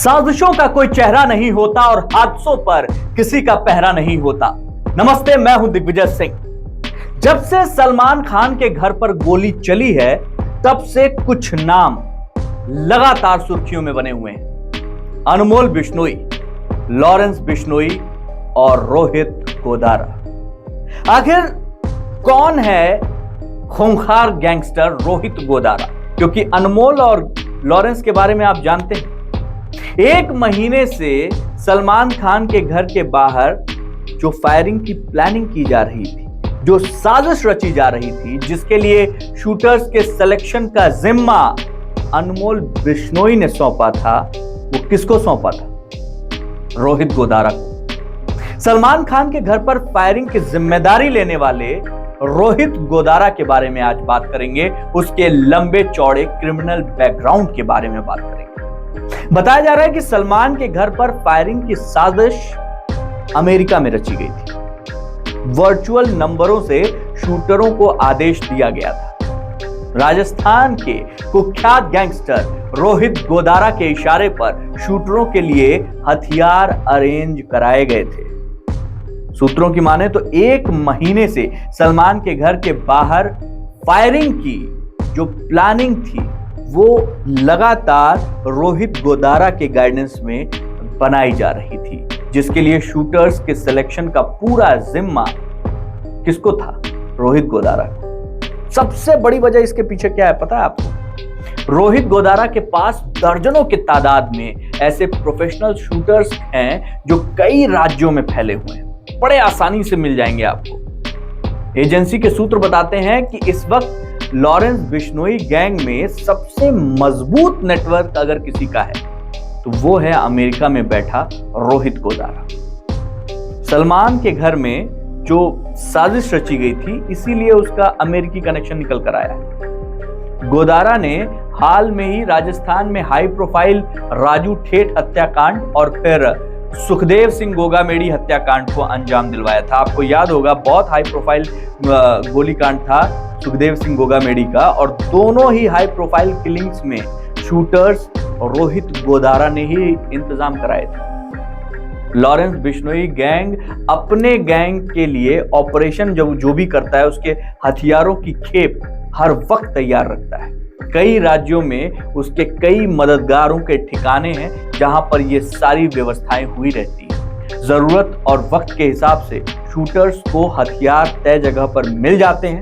साजिशों का कोई चेहरा नहीं होता और हादसों पर किसी का पहरा नहीं होता। नमस्ते, मैं हूं दिग्विजय सिंह। जब से सलमान खान के घर पर गोली चली है तब से कुछ नाम लगातार सुर्खियों में बने हुए हैं। अनमोल बिश्नोई, लॉरेंस बिश्नोई और रोहित गोदारा। आखिर कौन है खूंखार गैंगस्टर रोहित गोदारा? क्योंकि अनमोल और लॉरेंस के बारे में आप जानते हैं। एक महीने से सलमान खान के घर के बाहर जो फायरिंग की प्लानिंग की जा रही थी, जो साजिश रची जा रही थी, जिसके लिए शूटर्स के सिलेक्शन का जिम्मा अनमोल बिश्नोई ने सौंपा था, वो किसको सौंपा था? रोहित गोदारा को। सलमान खान के घर पर फायरिंग की जिम्मेदारी लेने वाले रोहित गोदारा के बारे में आज बात करेंगे। उसके लंबे चौड़े क्रिमिनल बैकग्राउंड के बारे में बात करेंगे। बताया जा रहा है कि सलमान के घर पर फायरिंग की साजिश अमेरिका में रची गई थी। वर्चुअल नंबरों से शूटरों को आदेश दिया गया था। राजस्थान के कुख्यात गैंगस्टर रोहित गोदारा के इशारे पर शूटरों के लिए हथियार अरेंज कराए गए थे। सूत्रों की माने तो एक महीने से सलमान के घर के बाहर फायरिंग की जो प्लानिंग थी वो लगातार रोहित गोदारा के गाइडेंस में बनाई जा रही थी, जिसके लिए शूटर्स के सिलेक्शन का पूरा जिम्मा किसको था? रोहित गोदारा को। सबसे बड़ी वजह इसके पीछे क्या है पता है आपको? रोहित गोदारा के पास दर्जनों की तादाद में ऐसे प्रोफेशनल शूटर्स हैं जो कई राज्यों में फैले हुए हैं। बड़े आसानी से मिल जाएंगे आपको। एजेंसी के सूत्र बताते हैं कि इस वक्त लॉरेंस बिश्नोई गैंग में सबसे मजबूत नेटवर्क अगर किसी का है तो वो है अमेरिका में बैठा रोहित गोदारा। सलमान के घर में जो साजिश रची गई थी इसीलिए उसका अमेरिकी कनेक्शन निकल कर आया है। गोदारा ने हाल में ही राजस्थान में हाई प्रोफाइल राजू ठेठ हत्याकांड और फिर सुखदेव सिंह गोगामेड़ी हत्याकांड को अंजाम दिलवाया था। आपको याद होगा, बहुत हाई प्रोफाइल गोलीकांड था सुखदेव सिंह गोगामेड़ी का, और दोनों ही हाई प्रोफाइल किलिंग्स में शूटर्स रोहित गोदारा ने ही इंतजाम कराए थे। लॉरेंस बिश्नोई गैंग अपने गैंग के लिए ऑपरेशन जो भी करता है उसके हथियारों की खेप हर वक्त तैयार रखता है। कई राज्यों में उसके कई मददगारों के ठिकाने हैं जहां पर ये सारी व्यवस्थाएं हुई रहती हैं। जरूरत और वक्त के हिसाब से शूटर्स को हथियार तय जगह पर मिल जाते हैं।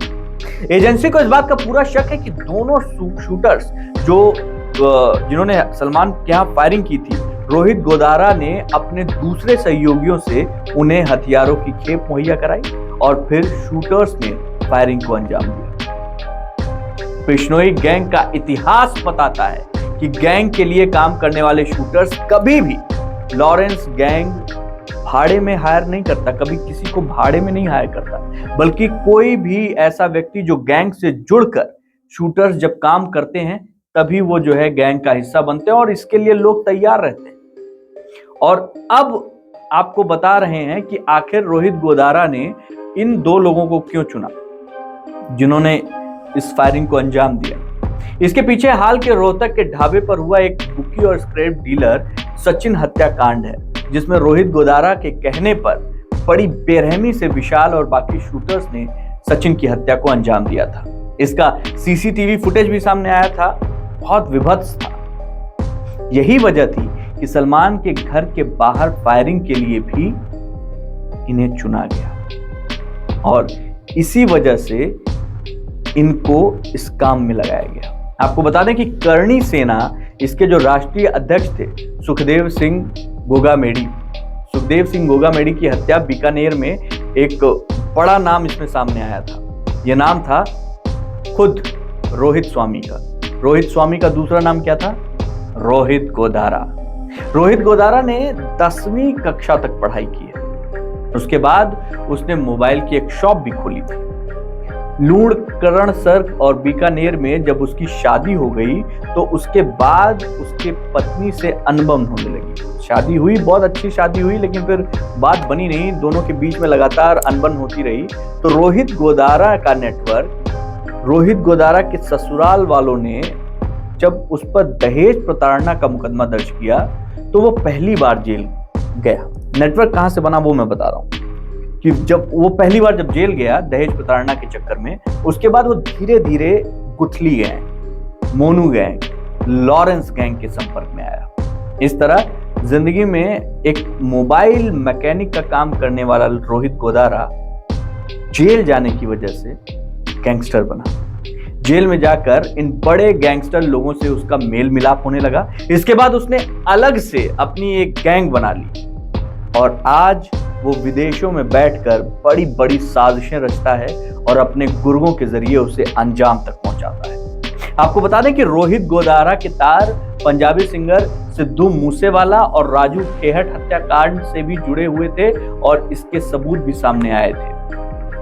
एजेंसी को इस बात का पूरा शक है कि दोनों शूटर्स जिन्होंने सलमान के यहाँ फायरिंग की थी, रोहित गोदारा ने अपने दूसरे सहयोगियों से उन्हें हथियारों की खेप मुहैया कराई और फिर शूटर्स ने फायरिंग को अंजाम दिया। बिश्नोई गैंग का इतिहास बताता है कि गैंग के लिए काम करने वाले शूटर्स कभी भी लॉरेंस गैंग भाड़े में हायर नहीं करता, कभी किसी को भाड़े में नहीं हायर करता, बल्कि कोई भी ऐसा व्यक्ति जो गैंग से जुड़कर शूटर्स जब काम करते हैं तभी वो जो है गैंग का हिस्सा बनते हैं और इसके लिए लोग तैयार रहते हैं। और अब आपको बता रहे हैं कि आखिर रोहित गोदारा ने इन दो लोगों को क्यों चुना जिन्होंने इस फायरिंग को अंजाम दिया। इसके पीछे हाल के रोहतक के ढाबे पर हुआ एक बुकी और स्क्रैप डीलर सचिन हत्याकांड है, जिसमें रोहित गोदारा के कहने पर बड़ी बेरहमी से विशाल और बाकी शूटर्स ने सचिन की हत्या को अंजाम दिया था। इसका सीसीटीवी फुटेज भी सामने आया था, बहुत विभत्स था। यही वजह थी कि सलमान के घर के बाहर फायरिंग के लिए भी इन्हें चुना गया और इसी वजह से इनको इस काम में लगाया गया। आपको बता दें कि करणी सेना इसके जो राष्ट्रीय अध्यक्ष थे सुखदेव सिंह गोगामेड़ी की हत्या बीकानेर में एक बड़ा नाम इसमें सामने आया था। यह नाम था खुद रोहित स्वामी का। रोहित स्वामी का दूसरा नाम क्या था? रोहित गोदारा। रोहित गोदारा ने 10वीं कक्षा तक पढ़ाई की है। उसके बाद उसने मोबाइल की एक शॉप भी खोली थी। लूणकरण सर और बीकानेर में जब उसकी शादी हो गई तो उसके बाद उसके पत्नी से अनबन होने लगी। शादी हुई, बहुत अच्छी शादी हुई, लेकिन फिर बात बनी नहीं, दोनों के बीच में लगातार अनबन होती रही। तो रोहित गोदारा का नेटवर्क, रोहित गोदारा के ससुराल वालों ने जब उस पर दहेज प्रताड़ना का मुकदमा दर्ज किया तो वो पहली बार जेल गया। नेटवर्क कहां से बना वो मैं बता रहा हूं कि जब वो पहली बार जब जेल गया दहेज प्रताड़ना के चक्कर में, उसके बाद वो धीरे धीरे गुठली gang, Monu gang, Lawrence gang के संपर्क में आया। इस तरह जिंदगी में एक मोबाइल मैकेनिक का काम करने वाला रोहित गोदारा जेल जाने की वजह से गैंगस्टर बना। जेल में जाकर इन बड़े गैंगस्टर लोगों से उसका मेल मिलाप होने लगा। इसके बाद उसने अलग से अपनी एक गैंग बना ली और आज वो विदेशों में बैठकर बड़ी बड़ी साजिशें रचता है और अपने गुर्गों के जरिए उसे अंजाम तक पहुंचाता है। आपको बता दें कि रोहित गोदारा के तार पंजाबी सिंगर सिद्धू मूसेवाला और राजू खेहट हत्याकांड से भी जुड़े हुए थे और इसके सबूत भी सामने आए थे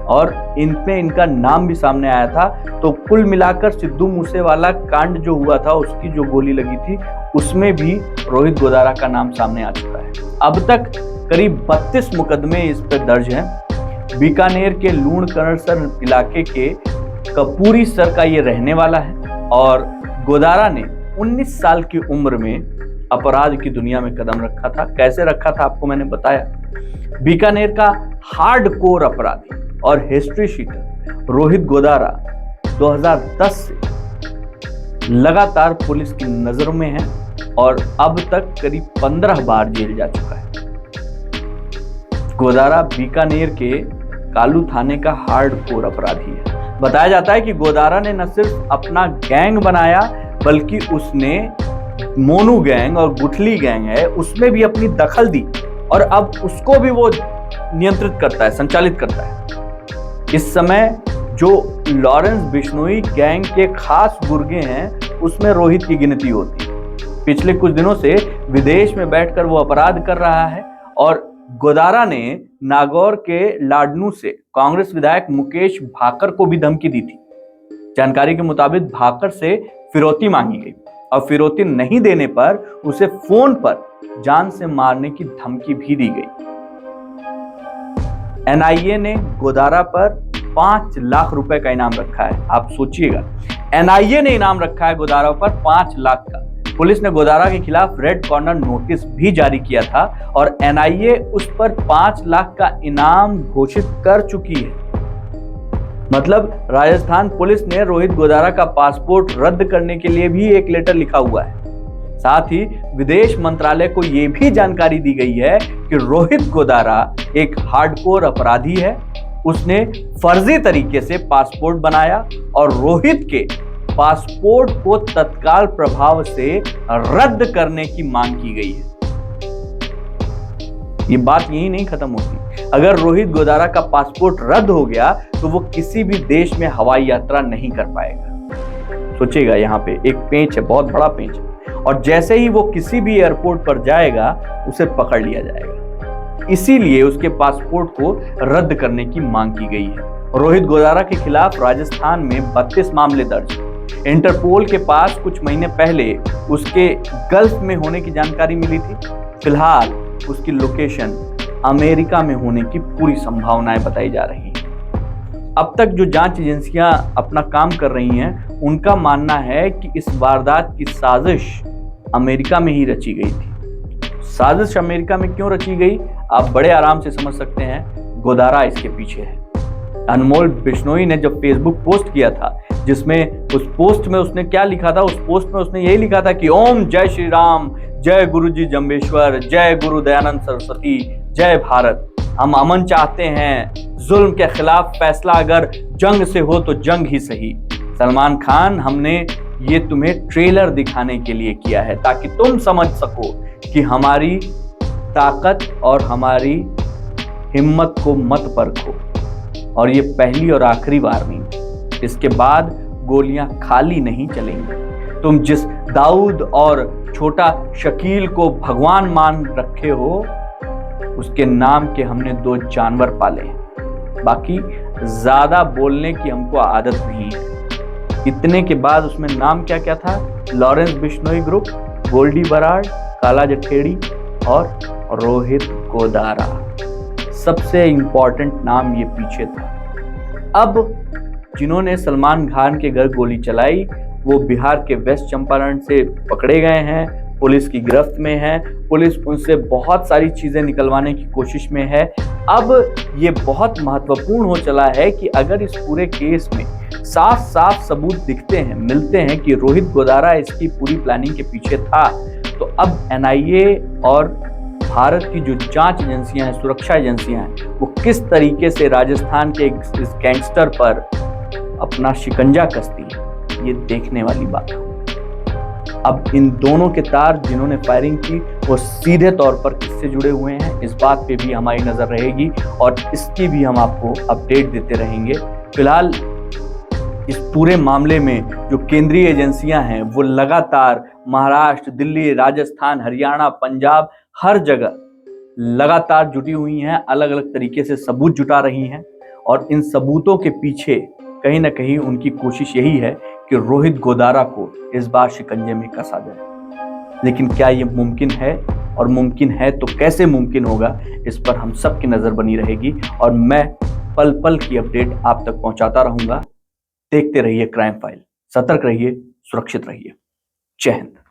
और इनमें इनका नाम भी सामने आया था। तो कुल मिलाकर सिद्धू मूसेवाला कांड जो हुआ था, उसकी जो गोली लगी थी, उसमें भी रोहित गोदारा का नाम सामने आ चुका है। अब तक करीब 32 मुकदमे इस पर दर्ज हैं। बीकानेर के लूणकरणसर इलाके के कपूरी सर का ये रहने वाला है और गोदारा ने 19 साल की उम्र में अपराध की दुनिया में कदम रखा था। कैसे रखा था आपको मैंने बताया। बीकानेर का हार्डकोर अपराधी और हिस्ट्री शीटर रोहित गोदारा 2010 से लगातार पुलिस की नजरों में है और अब तक करीब 15 बार जेल जा चुका है। गोदारा बीकानेर के कालू थाने का हार्डकोर अपराधी है। बताया जाता है कि गोदारा ने न सिर्फ अपना गैंग बनाया बल्कि उसने मोनू गैंग और गुठली गैंग है उसमें भी अपनी दखल दी और अब उसको भी वो नियंत्रित करता है, संचालित करता है। इस समय जो लॉरेंस बिश्नोई गैंग के खास गुर्गे हैं उसमें रोहित की गिनती होती है। पिछले कुछ दिनों से विदेश में बैठकर वो अपराध कर रहा है और गोदारा ने नागौर के लाडनू से कांग्रेस विधायक मुकेश भाकर को भी धमकी दी थी। जानकारी के मुताबिक भाकर से फिरौती मांगी गई और फिरौती नहीं देने पर उसे फोन पर जान से मारने की धमकी भी दी गई। एनआईए ने गोदारा पर 5 लाख रुपए का इनाम रखा है। आप सोचिएगा, एनआईए ने इनाम रखा है गोदारा पर 5 लाख का। पुलिस ने गोदारा के खिलाफ रेड कॉर्नर नोटिस भी जारी किया था और एनआईए उस पर 5 लाख का इनाम घोषित कर चुकी है। मतलब राजस्थान पुलिस ने रोहित गोदारा का पासपोर्ट रद्द करने के लिए भी एक लेटर लिखा हुआ है। साथ ही विदेश मंत्रालय को यह भी जानकारी दी गई है कि रोहित गोदारा एक हार्डकोर अपराधी है। उसने फर्जी तरीके से पासपोर्ट बनाया और रोहित के पासपोर्ट को तत्काल प्रभाव से रद्द करने की मांग की गई है। ये बात यही नहीं खत्म होती। अगर रोहित गोदारा का पासपोर्ट रद्द हो गया तो वो किसी भी देश में हवाई यात्रा नहीं कर पाएगा। सोचिएगा, यहाँ पे एक पेंच है, बहुत बड़ा पेंच है और जैसे ही वो किसी भी एयरपोर्ट पर जाएगा उसे पकड़ लिया जाएगा। इसीलिए उसके पासपोर्ट को रद्द करने की मांग की गई है। रोहित गोदारा के खिलाफ राजस्थान में 32 मामले दर्ज हैं। इंटरपोल के पास कुछ महीने पहले उसके गल्फ में होने की जानकारी मिली थी। फिलहाल उसकी लोकेशन अमेरिका में होने की पूरी संभावनाएं बताई जा रही हैं। अब तक जो जांच एजेंसियां अपना काम कर रही हैं, उनका मानना है कि इस वारदात की साजिश अमेरिका में ही रची गई थी। साजिश अमेरिका में क्यों रची गई, आप बड़े आराम से समझ सकते हैं। गोदारा इसके पीछे है। अनमोल बिश्नोई ने जब फेसबुक पोस्ट किया था, जिसमें उस पोस्ट में उसने क्या लिखा था, उस पोस्ट में उसने यही लिखा था कि ओम जय श्री राम, जय गुरु जी जम्बेश्वर, जय गुरु दयानंद सरस्वती, जय भारत। हम अमन चाहते हैं, जुल्म के खिलाफ फैसला अगर जंग से हो तो जंग ही सही। सलमान खान, हमने ये तुम्हें ट्रेलर दिखाने के लिए किया है ताकि तुम समझ सको कि हमारी ताकत और हमारी हिम्मत को मत परखो। और ये पहली और आखिरी वार्निंग, इसके बाद गोलियां खाली नहीं चलेंगी। तुम जिस दाऊद और छोटा शकील को भगवान मान रखे हो, उसके नाम के हमने 2 जानवर पाले हैं। बाकी ज्यादा बोलने की हमको आदत नहीं है। इतने के बाद उसमें नाम क्या क्या था? लॉरेंस बिश्नोई ग्रुप, गोल्डी बराड़, काला जठेड़ी और रोहित गोदारा। सबसे इंपॉर्टेंट नाम ये पीछे था। अब जिन्होंने सलमान खान के घर गोली चलाई वो बिहार के वेस्ट चंपारण से पकड़े गए हैं। पुलिस की गिरफ्त में है, पुलिस उनसे बहुत सारी चीजें निकलवाने की कोशिश में है। अब ये बहुत महत्वपूर्ण हो चला है कि अगर इस पूरे केस में साफ साफ सबूत दिखते हैं, मिलते हैं कि रोहित गोदारा इसकी पूरी प्लानिंग के पीछे था, तो अब एनआईए और भारत की जो जांच एजेंसियां हैं, सुरक्षा एजेंसियां हैं, वो किस तरीके से राजस्थान के इस गैंगस्टर पर अपना शिकंजा कसती है, ये देखने वाली बात है। अब इन दोनों के तार जिन्होंने फायरिंग की वो सीधे तौर पर किससे जुड़े हुए हैं, इस बात पे भी हमारी नजर रहेगी और इसकी भी हम आपको अपडेट देते रहेंगे। फिलहाल इस पूरे मामले में जो केंद्रीय एजेंसियां हैं वो लगातार महाराष्ट्र, दिल्ली, राजस्थान, हरियाणा, पंजाब, हर जगह लगातार जुटी हुई हैं, अलग अलग तरीके से सबूत जुटा रही हैं और इन सबूतों के पीछे कहीं ना कहीं उनकी कोशिश यही है कि रोहित गोदारा को इस बार शिकंजे में कसा जाए। लेकिन क्या ये मुमकिन है, और मुमकिन है तो कैसे मुमकिन होगा, इस पर हम सबकी नजर बनी रहेगी और मैं पल पल की अपडेट आप तक पहुंचाता रहूंगा। देखते रहिए क्राइम फाइल, सतर्क रहिए, सुरक्षित रहिए। जय हिंद।